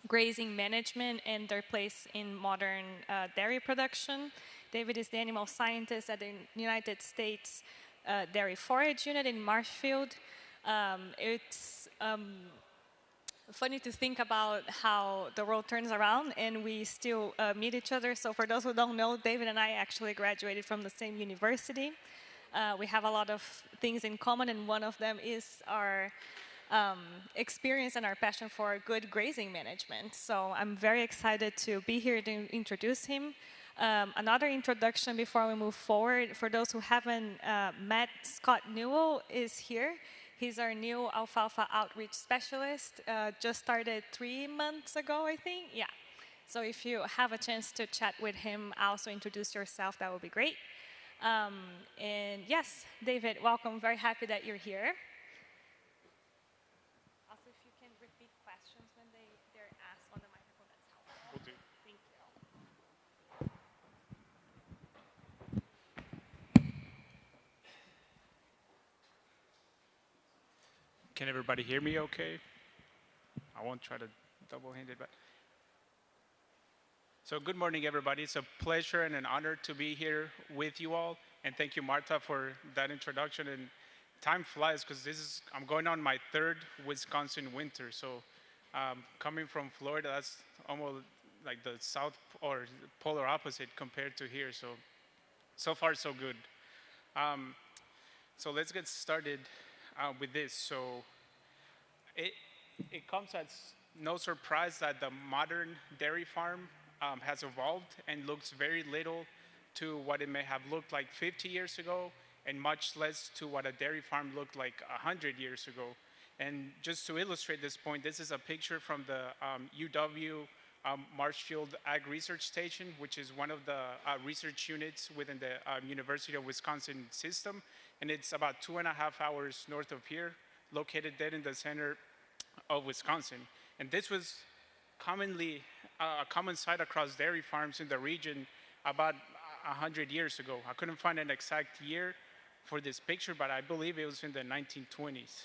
grazing management and their place in modern dairy production. David is the animal scientist at the United States Dairy Forage Unit in Marshfield. It's funny to think about how the world turns around and we still meet each other. So for those who don't know, David and I actually graduated from the same university. We have a lot of things in common, and one of them is our experience and our passion for good grazing management. So I'm very excited to be here to introduce him. Another introduction before we move forward, for those who haven't met, Scott Newell is here. He's our new alfalfa outreach specialist, just started 3 months ago, I think. Yeah. So if you have a chance to chat with him, also introduce yourself, that would be great. And yes, David, welcome. Very happy that you're here. Also, if you can repeat questions when they're asked on the microphone, that's helpful. Will do. Thank you. Can everybody hear me okay? I won't try to double-hand it, but. So good morning, everybody. It's a pleasure and an honor to be here with you all. And thank you, Marta, for that introduction. And time flies because I'm going on my third Wisconsin winter. So coming from Florida, that's almost like the south or polar opposite compared to here. So far, so good. So let's get started with this. So it comes as no surprise that the modern dairy farm has evolved and looks very little to what it may have looked like 50 years ago, and much less to what a dairy farm looked like 100 years ago. And just to illustrate this point, this is a picture from the UW Marshfield Ag Research Station, which is one of the research units within the University of Wisconsin system. And it's about 2.5 hours north of here, located dead in the center of Wisconsin. And this was commonly a common sight across dairy farms in the region about 100 years ago. I couldn't find an exact year for this picture, but I believe it was in the 1920s.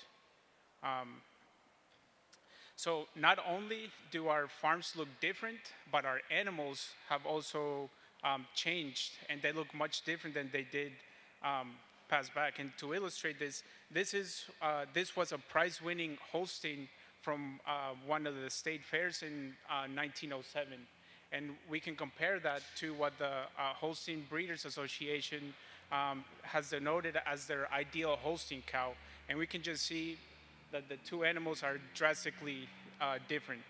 So not only do our farms look different, but our animals have also changed, and they look much different than they did pass back. And to illustrate this, this was a prize-winning Holstein from one of the state fairs in 1907. And we can compare that to what the Holstein Breeders Association has denoted as their ideal Holstein cow. And we can just see that the two animals are drastically different.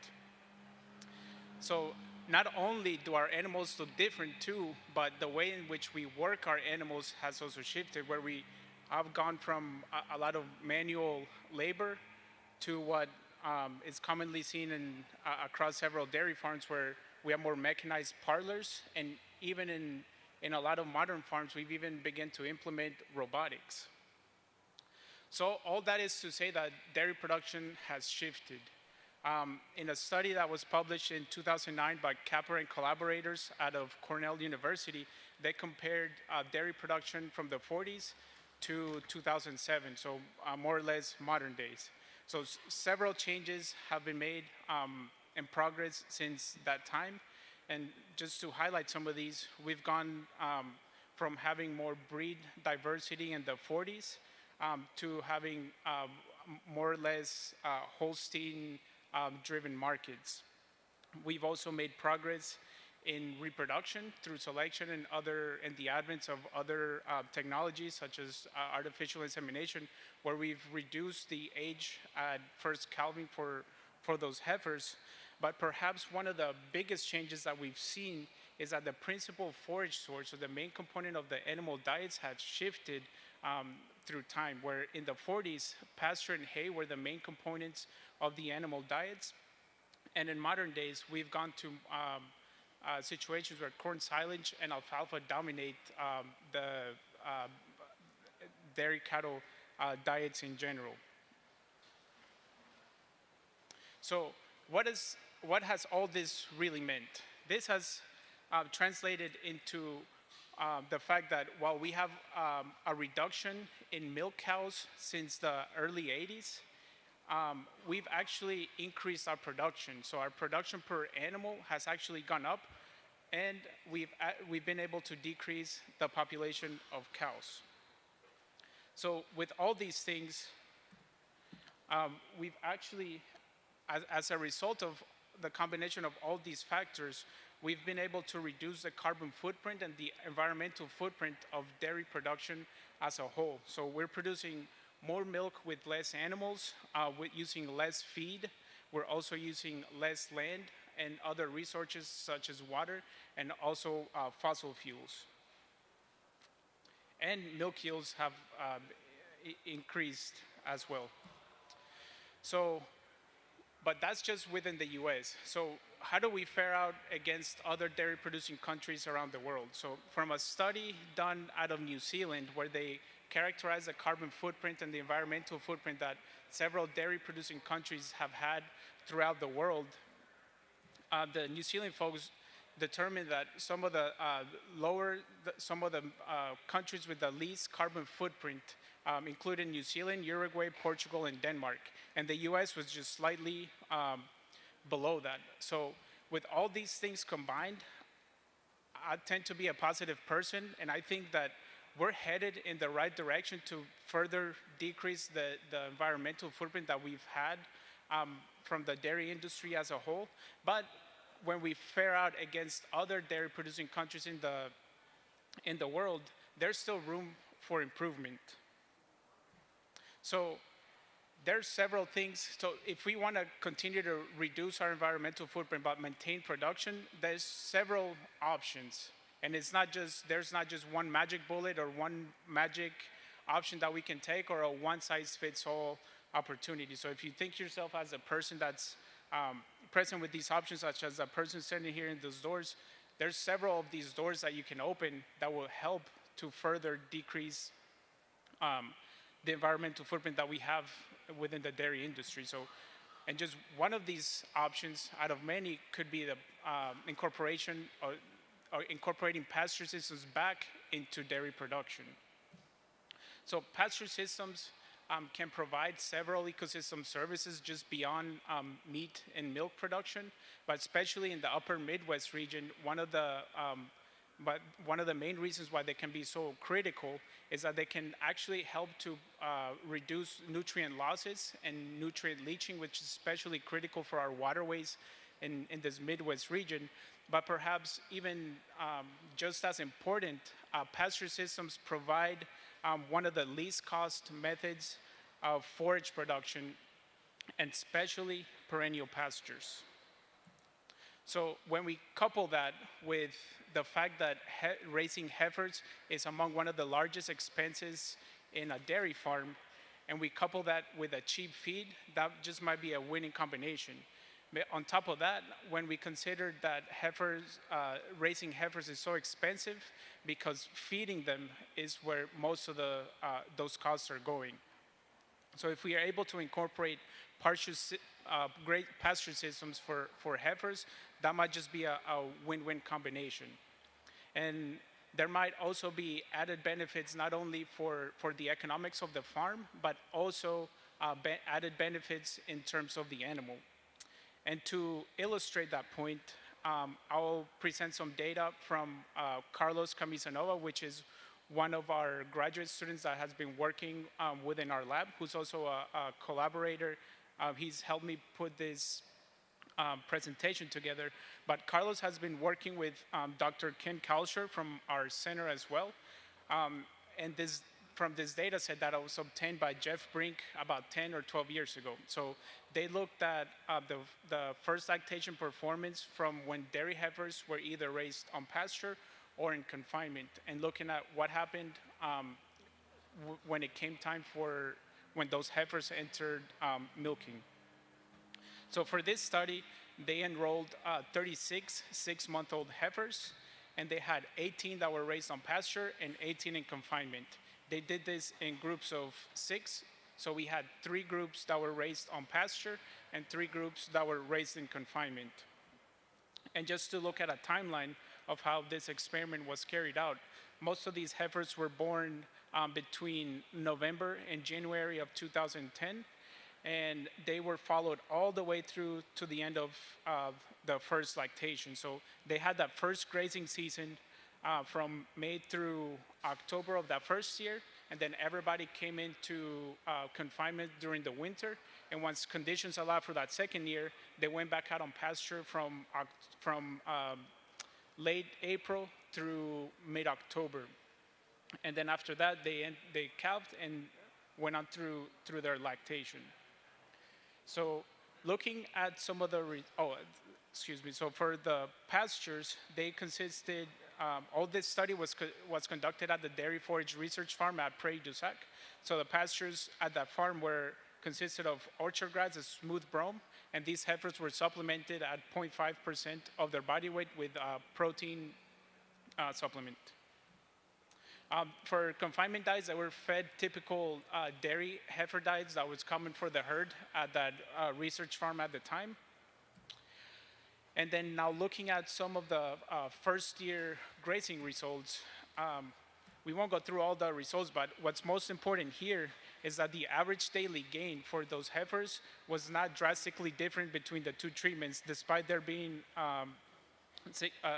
So not only do our animals look different too, but the way in which we work our animals has also shifted, where we have gone from a lot of manual labor to what is commonly seen across several dairy farms, where we have more mechanized parlors, and even in a lot of modern farms, we've even begun to implement robotics. So all that is to say that dairy production has shifted. In a study that was published in 2009 by Capper and collaborators out of Cornell University, they compared dairy production from the 40s to 2007, so more or less modern days. So several changes have been made in progress since that time. And just to highlight some of these, we've gone from having more breed diversity in the 40s to having more or less Holstein-driven markets. We've also made progress in reproduction through selection and the advent of other technologies such as artificial insemination, where we've reduced the age at first calving for those heifers. But perhaps one of the biggest changes that we've seen is that the principal forage source, or the main component of the animal diets, have shifted through time, where in the 40s, pasture and hay were the main components of the animal diets. And in modern days, we've gone to situations where corn silage and alfalfa dominate the dairy cattle diets in general. So what has all this really meant? This has translated into the fact that while we have a reduction in milk cows since the early 80s, we've actually increased our production. So our production per animal has actually gone up, and we've been able to decrease the population of cows. So with all these things, we've actually, as a result of the combination of all these factors, we've been able to reduce the carbon footprint and the environmental footprint of dairy production as a whole. So we're producing more milk with less animals, with using less feed. We're also using less land and other resources such as water and also fossil fuels. And milk yields have increased as well. So, but that's just within the US. So how do we fare out against other dairy producing countries around the world? So from a study done out of New Zealand where they characterized the carbon footprint and the environmental footprint that several dairy producing countries have had throughout the world, the New Zealand folks determined that some of the countries with the least carbon footprint included New Zealand, Uruguay, Portugal, and Denmark. And the US was just slightly below that. So with all these things combined, I tend to be a positive person, and I think that we're headed in the right direction to further decrease the environmental footprint that we've had from the dairy industry as a whole. But when we fare out against other dairy producing countries in the world, there's still room for improvement. So there's several things. So if we want to continue to reduce our environmental footprint but maintain production, there's several options. And there's not just one magic bullet or one magic option that we can take or a one-size-fits-all opportunity. So if you think yourself as a person that's present with these options, such as a person standing here in those doors, there's several of these doors that you can open that will help to further decrease the environmental footprint that we have within the dairy industry. So, and just one of these options out of many could be the incorporation or incorporating pasture systems back into dairy production. So pasture systems can provide several ecosystem services just beyond meat and milk production, but especially in the upper Midwest region, one of the main reasons why they can be so critical is that they can actually help to reduce nutrient losses and nutrient leaching, which is especially critical for our waterways in this Midwest region. But perhaps even just as important, pasture systems provide one of the least cost methods of forage production, and especially perennial pastures. So when we couple that with the fact that raising heifers is among one of the largest expenses in a dairy farm, and we couple that with a cheap feed, that just might be a winning combination. But on top of that, when we consider that raising heifers is so expensive because feeding them is where most of those costs are going. So if we are able to incorporate great pasture systems for heifers, that might just be a win-win combination. And there might also be added benefits not only for the economics of the farm, but also added benefits in terms of the animal. And to illustrate that point, I'll present some data from Carlos Camisanova, which is one of our graduate students that has been working within our lab, who's also a collaborator. He's helped me put this presentation together. But Carlos has been working with Dr. Ken Kalsher from our center as well. And from this data set that was obtained by Jeff Brink about 10 or 12 years ago. So they looked at the first lactation performance from when dairy heifers were either raised on pasture or in confinement, and looking at what happened when it came time for when those heifers entered milking. So for this study, they enrolled 36 six-month-old heifers, and they had 18 that were raised on pasture and 18 in confinement. They did this in groups of 6. So we had 3 groups that were raised on pasture and 3 groups that were raised in confinement. And just to look at a timeline of how this experiment was carried out, most of these heifers were born between November and January of 2010. and they were followed all the way through to the end of the first lactation. So they had that first grazing season from May through October of that first year, and then everybody came into confinement during the winter. And once conditions allowed for that second year, they went back out on pasture from late April through mid-October. And then after that, they calved and went on through their lactation. So looking at some of the, excuse me, so for the pastures, they consisted, all this study was conducted at the Dairy Forage Research Farm at Prairie du Sac. So the pastures at that farm consisted of orchard grass, a smooth brome, and these heifers were supplemented at 0.5% of their body weight with protein supplement. For confinement diets, they were fed typical dairy heifer diets that was common for the herd at that research farm at the time. And then now looking at some of the first year grazing results, we won't go through all the results, but what's most important here is that the average daily gain for those heifers was not drastically different between the two treatments, despite there being a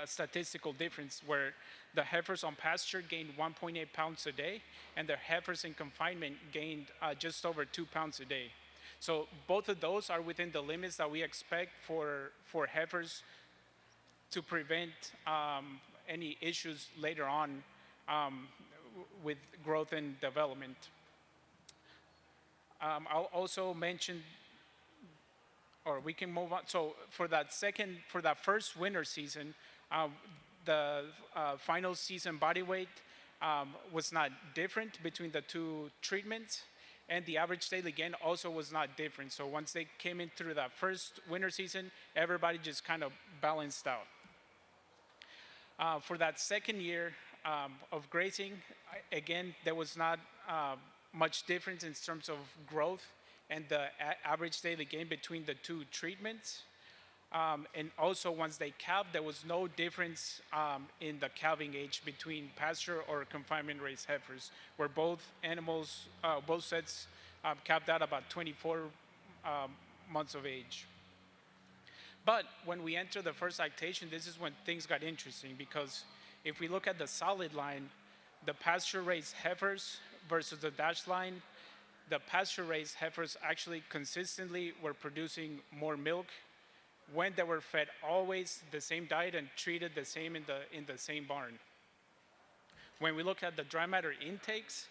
statistical difference where the heifers on pasture gained 1.8 pounds a day, and the heifers in confinement gained just over 2 pounds a day. So both of those are within the limits that we expect for heifers to prevent any issues later on with growth and development. I'll also mention, or we can move on. So for that first winter season, the final season body weight was not different between the two treatments, and the average daily gain also was not different. So once they came in through that first winter season, everybody just kind of balanced out. For that second year of grazing, again, there was not much difference in terms of growth and the average daily gain between the two treatments. And also, once they calved, there was no difference in the calving age between pasture or confinement-raised heifers, where both animals, both sets calved out about 24 months of age. But when we enter the first lactation, this is when things got interesting, because if we look at the solid line, the pasture-raised heifers versus the dashed line, the pasture-raised heifers actually consistently were producing more milk when they were fed always the same diet and treated the same in the same barn. When we look at the dry matter intakes,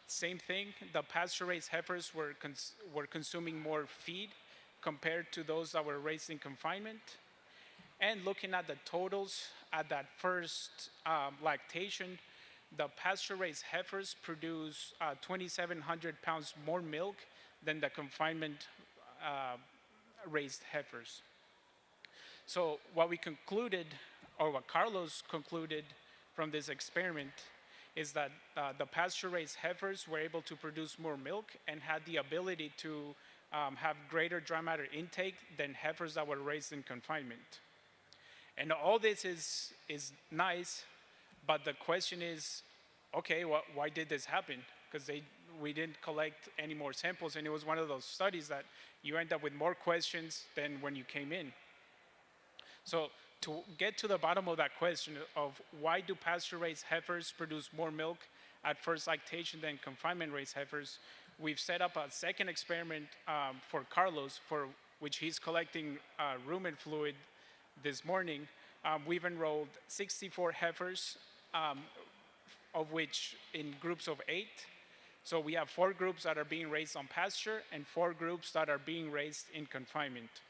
same thing. The pasture-raised heifers were consuming more feed compared to those that were raised in confinement. And looking at the totals at that first lactation, the pasture-raised heifers produce 2,700 pounds more milk than the confinement-raised heifers. So what we concluded, or what Carlos concluded from this experiment, is that the pasture-raised heifers were able to produce more milk and had the ability to have greater dry matter intake than heifers that were raised in confinement. And all this is nice, but the question is, okay, why did this happen? Because we didn't collect any more samples, and it was one of those studies that you end up with more questions than when you came in. So to get to the bottom of that question of why do pasture-raised heifers produce more milk at first lactation than confinement-raised heifers, we've set up a second experiment for Carlos, for which he's collecting rumen fluid this morning. We've enrolled 64 heifers, of which in groups of 8. So we have 4 groups that are being raised on pasture and 4 groups that are being raised in confinement.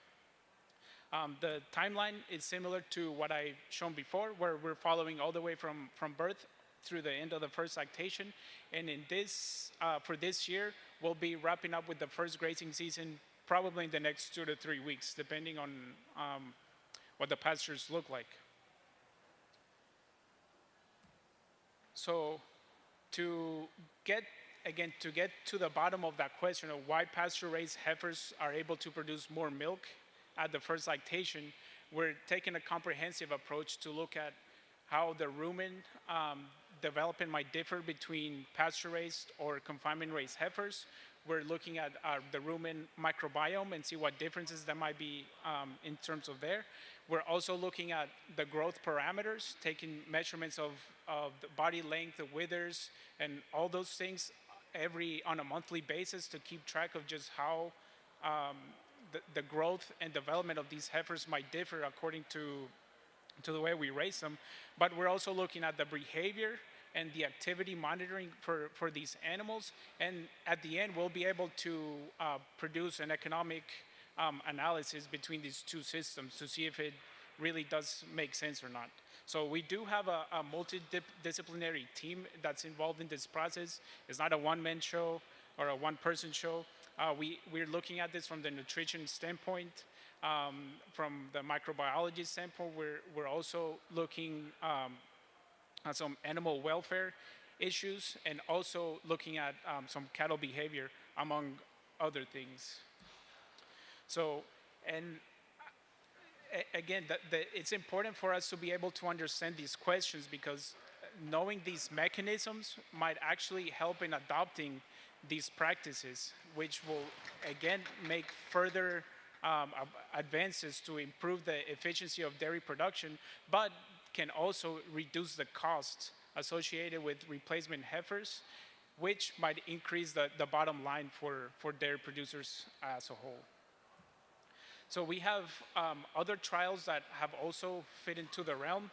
The timeline is similar to what I've shown before, where we're following all the way from birth through the end of the first lactation. And in this, for this year, we'll be wrapping up with the first grazing season probably in the next 2 to 3 weeks, depending on what the pastures look like. So to get to the bottom of that question of why pasture-raised heifers are able to produce more milk at the first lactation, we're taking a comprehensive approach to look at how the rumen development might differ between pasture-raised or confinement-raised heifers. we're looking at the rumen microbiome and see what differences there might be in terms of there. We're also looking at the growth parameters, taking measurements of the body length, the withers, and all those things on a monthly basis to keep track of just how the growth and development of these heifers might differ according to the way we raise them. But we're also looking at the behavior and the activity monitoring for these animals. And at the end, we'll be able to produce an economic analysis between these two systems to see if it really does make sense or not. So we do have a multidisciplinary team that's involved in this process. It's not a one-man show or a one-person show. We're looking at this from the nutrition standpoint, from the microbiology standpoint. We're also looking at some animal welfare issues and also looking at some cattle behavior, among other things. So, and again, it's important for us to be able to understand these questions, because knowing these mechanisms might actually help in adopting these practices, which will again make further advances to improve the efficiency of dairy production, but can also reduce the costs associated with replacement heifers, which might increase the bottom line for dairy producers as a whole. So we have other trials that have also fit into the realm.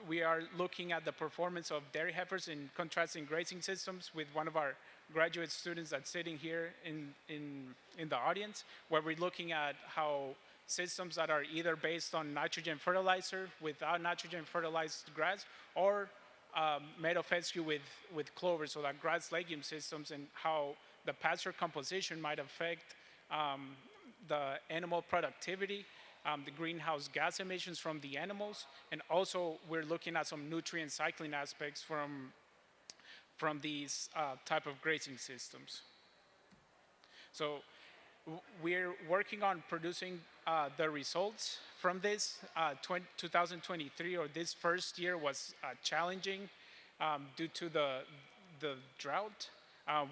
We are looking at the performance of dairy heifers in contrasting grazing systems with one of our graduate students that's sitting here in the audience, where we're looking at how systems that are either based on nitrogen fertilizer without nitrogen fertilized grass, or meadowfescue with clover, so that grass legume systems, and how the pasture composition might affect the animal productivity, the greenhouse gas emissions from the animals, and also we're looking at some nutrient cycling aspects from these type of grazing systems. So we're working on producing the results from this. 2023, or this first year, was challenging due to the drought.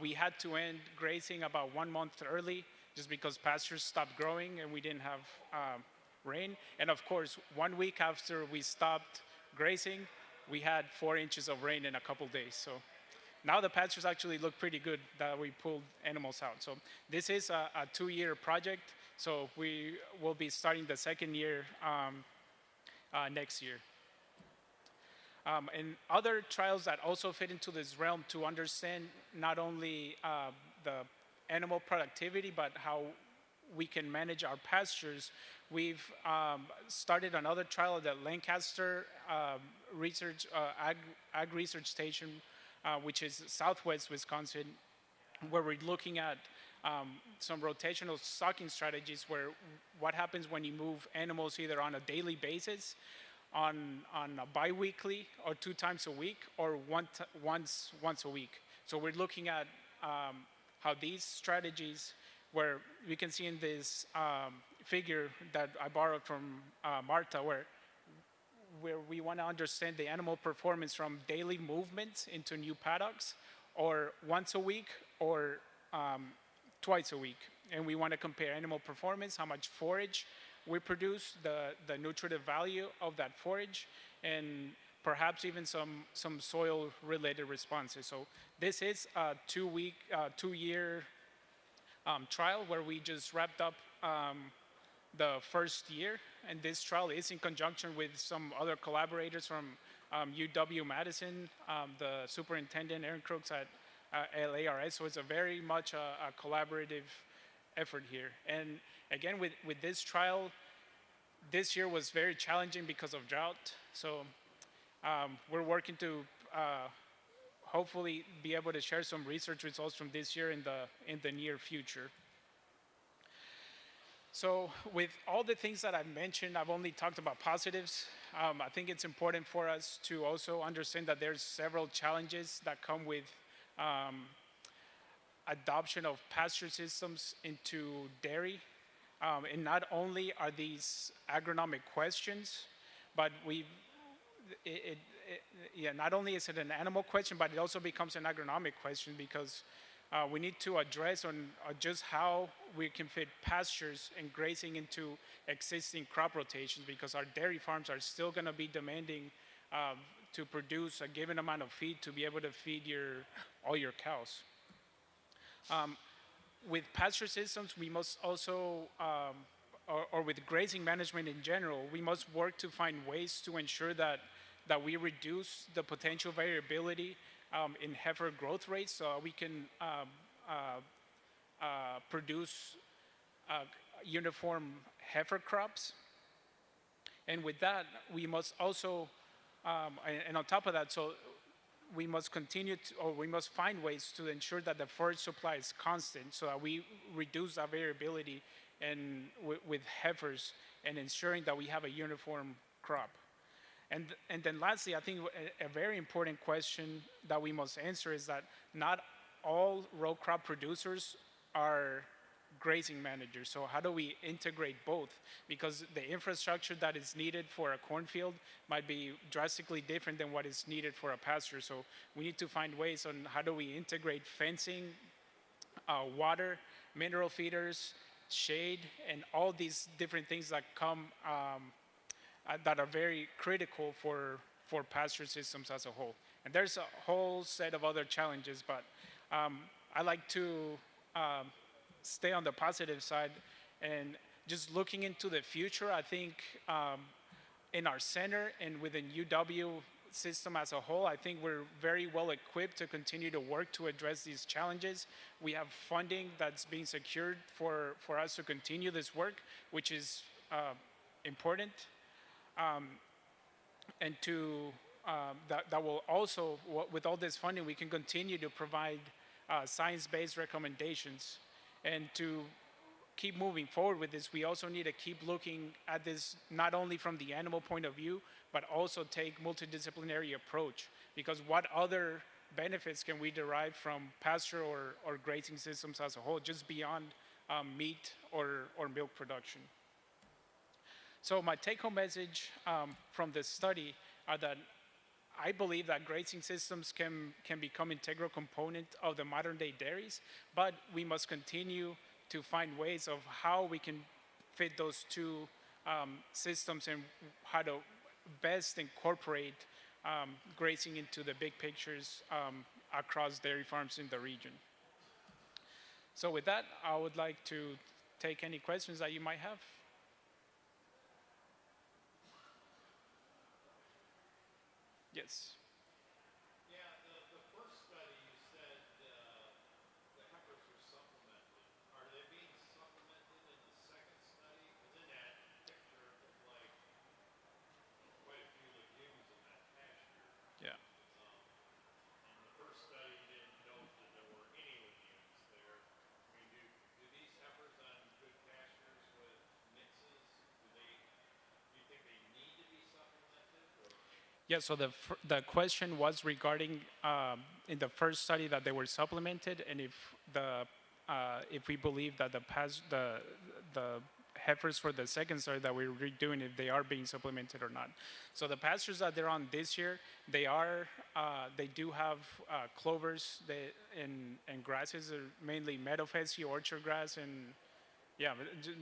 We had to end grazing about 1 month early just because pastures stopped growing and we didn't have rain. And of course, 1 week after we stopped grazing, we had 4 inches of rain in a couple days. So now the pastures actually look pretty good that we pulled animals out. So this is a 2-year project. So we will be starting the second year next year. And other trials that also fit into this realm to understand not only the animal productivity, but how we can manage our pastures. We've started another trial at the Lancaster Ag Research Station, which is southwest Wisconsin, where we're looking at some rotational stocking strategies, where what happens when you move animals either on a daily basis, on a bi-weekly, or 2 times a week, or once a week. So we're looking at how these strategies, where we can see in this figure that I borrowed from Marta, where we want to understand the animal performance from daily movements into new paddocks, or once a week, or twice a week. And we want to compare animal performance, how much forage we produce, the nutritive value of that forage, and perhaps even some soil-related responses. So this is a 2-year trial where we just wrapped up the first year. And this trial is in conjunction with some other collaborators from UW-Madison, the superintendent, Aaron Crooks, at LARS. So it's a very much a collaborative effort here. And again, with this trial, this year was very challenging because of drought. So we're working to hopefully be able to share some research results from this year in the near future. So with all the things that I've mentioned, I've only talked about positives. I think it's important for us to also understand that there's several challenges that come with adoption of pasture systems into dairy. And not only are these agronomic questions, but not only is it an animal question, but it also becomes an agronomic question, because we need to address on just how we can fit pastures and grazing into existing crop rotations because our dairy farms are still going to be demanding to produce a given amount of feed to be able to feed all your cows. With pasture systems, we must also, or with grazing management in general, we must work to find ways to ensure that we reduce the potential variability in heifer growth rates so we can produce uniform heifer crops. And with that, we must also, and on top of that, so we must continue to, or we must find ways to ensure that the forage supply is constant so that we reduce that variability and with heifers and ensuring that we have a uniform crop. And then lastly, I think a very important question that we must answer is that not all row crop producers are grazing managers. So how do we integrate both? Because the infrastructure that is needed for a cornfield might be drastically different than what is needed for a pasture. So we need to find ways on how do we integrate fencing, water, mineral feeders, shade, and all these different things that come that are very critical for pasture systems as a whole. And there's a whole set of other challenges, but I like to stay on the positive side and just looking into the future. I think in our center and within UW system as a whole, I think we're very well equipped to continue to work to address these challenges. We have funding that's being secured for us to continue this work, which is important. And that will also, with all this funding, we can continue to provide science-based recommendations. And to keep moving forward with this, we also need to keep looking at this not only from the animal point of view, but also take multidisciplinary approach. Because what other benefits can we derive from pasture or grazing systems as a whole, just beyond meat or milk production? So my take-home message from this study are that I believe that grazing systems can become integral component of the modern day dairies, but we must continue to find ways of how we can fit those two systems and how to best incorporate grazing into the big pictures across dairy farms in the region. So with that, I would like to take any questions that you might have. Yes. Yeah, the first study you said the heifers were supplemented. Are they being supplemented in the second study? Because in that picture it looked like quite a few legumes in that pasture. Yeah. In the first study you didn't note that there were any legumes there. I mean, do these heifers on good pastures with mixes, do you think they need to be supplemented or? Yeah, so the question was regarding in the first study that they were supplemented, and if we believe that the heifers for the second study that we're redoing, if they are being supplemented or not. So the pastures that they're on this year, they do have clovers and grasses, mainly meadow fescue, orchard grass, and yeah,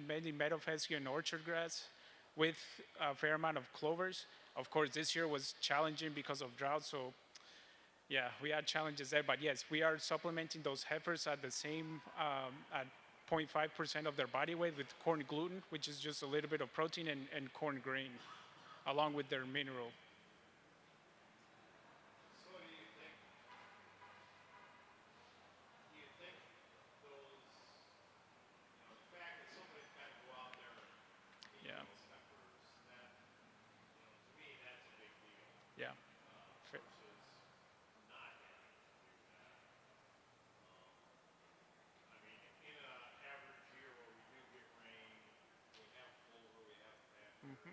mainly meadow fescue and orchard grass, with a fair amount of clovers. Of course, this year was challenging because of drought, so yeah, we had challenges there. But yes, we are supplementing those heifers at the same, at 0.5% of their body weight with corn gluten, which is just a little bit of protein, and corn grain, along with their mineral. So do you think those, the fact that somebody's got to go out there and feed Yeah, those heifers, that, to me, that's a big deal yeah. versus not having to do that. I mean, in an average year where we do get rain, we have clover, we have pasture, would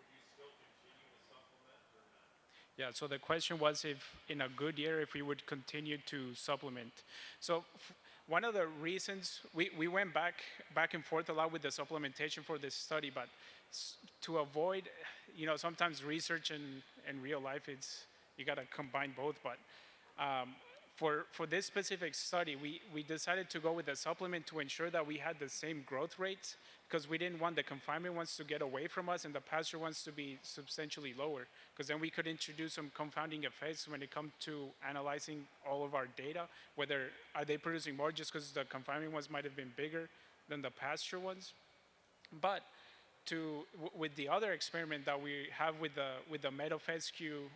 you still continue to supplement or not? Yeah, so the question was if in a good year, if we would continue to supplement. So one of the reasons we went back and forth a lot with the supplementation for this study, but to avoid, sometimes research and real life, you got to combine both. But For this specific study, we decided to go with a supplement to ensure that we had the same growth rates because we didn't want the confinement ones to get away from us and the pasture ones to be substantially lower because then we could introduce some confounding effects when it comes to analyzing all of our data, whether are they producing more just because the confinement ones might have been bigger than the pasture ones. But with the other experiment that we have with the meadow fescue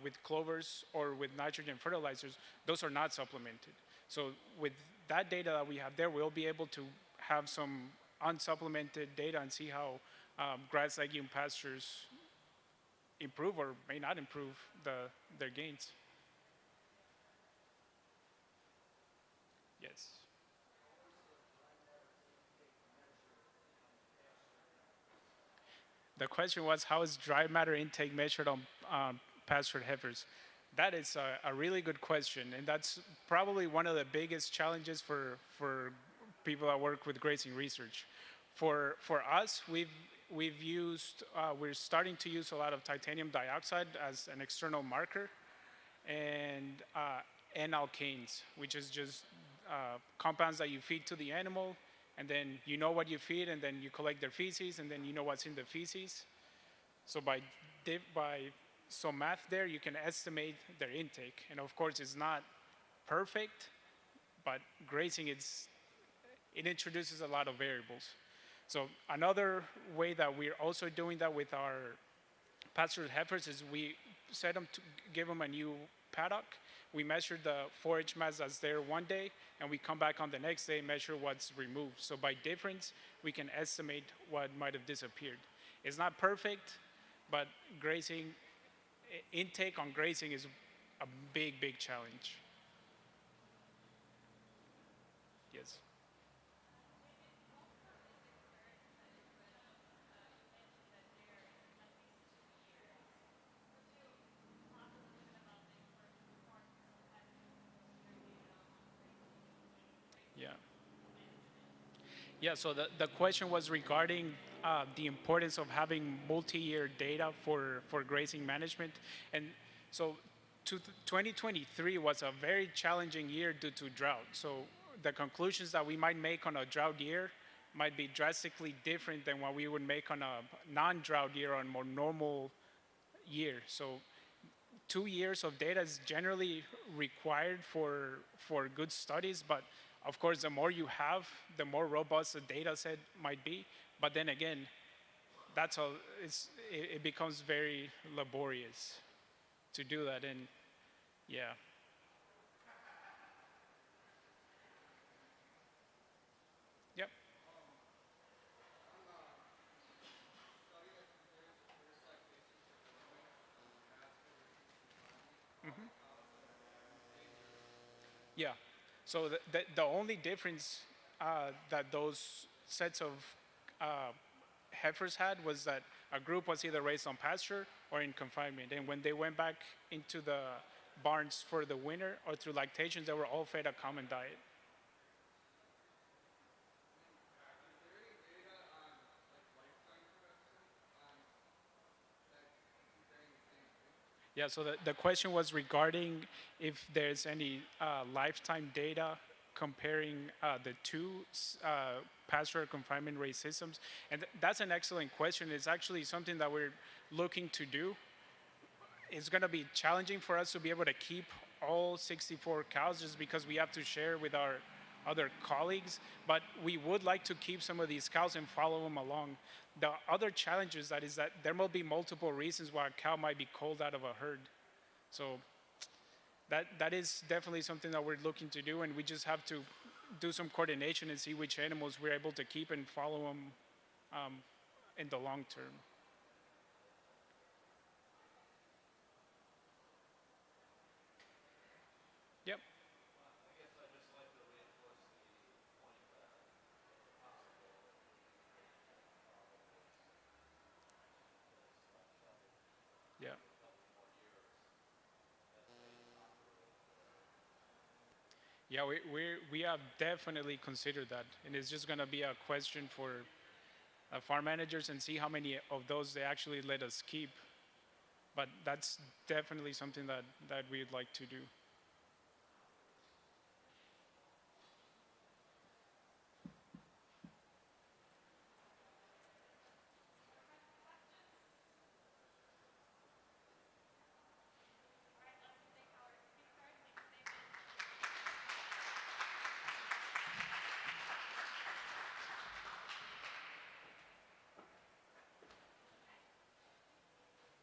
with clovers or with nitrogen fertilizers, those are not supplemented. So with that data that we have there, we'll be able to have some unsupplemented data and see how grass legume pastures improve or may not improve their gains. Yes. The question was, how is dry matter intake measured on pastured heifers? That is a really good question, and that's probably one of the biggest challenges for people that work with grazing research. For us, we're starting to use a lot of titanium dioxide as an external marker, and N-alkanes, which is just compounds that you feed to the animal, and then you know what you feed, and then you collect their feces, and then you know what's in the feces. So by some math there, you can estimate their intake. And of course, it's not perfect, but grazing, it introduces a lot of variables. So another way that we're also doing that with our pastured heifers is we set them to give them a new paddock. We measure the forage mass that's there one day, and we come back on the next day and measure what's removed. So by difference, we can estimate what might have disappeared. It's not perfect, but grazing, intake on grazing is a big, big challenge. Yes. Yeah. Yeah, so the question was regarding the importance of having multi-year data for grazing management. And so 2023 was a very challenging year due to drought. So the conclusions that we might make on a drought year might be drastically different than what we would make on a non-drought year or a more normal year. So 2 years of data is generally required for good studies, but of course, the more you have, the more robust the data set might be. But then again, it becomes very laborious to do that. And yeah. Yep. Yeah. So the only difference that those sets of heifers had was that a group was either raised on pasture or in confinement. And when they went back into the barns for the winter or through lactation, they were all fed a common diet. Yeah, so the question was regarding if there's any lifetime data comparing the two pasture confinement raised systems. And that's an excellent question. It's actually something that we're looking to do. It's going to be challenging for us to be able to keep all 64 cows just because we have to share with our other colleagues, but we would like to keep some of these cows and follow them along. The other challenge is that there will be multiple reasons why a cow might be culled out of a herd. So that is definitely something that we're looking to do, and we just have to do some coordination and see which animals we're able to keep and follow them in the long term. Yep. Yeah. Yeah, we have definitely considered that, and it's just going to be a question for farm managers and see how many of those they actually let us keep. But that's definitely something that we'd like to do.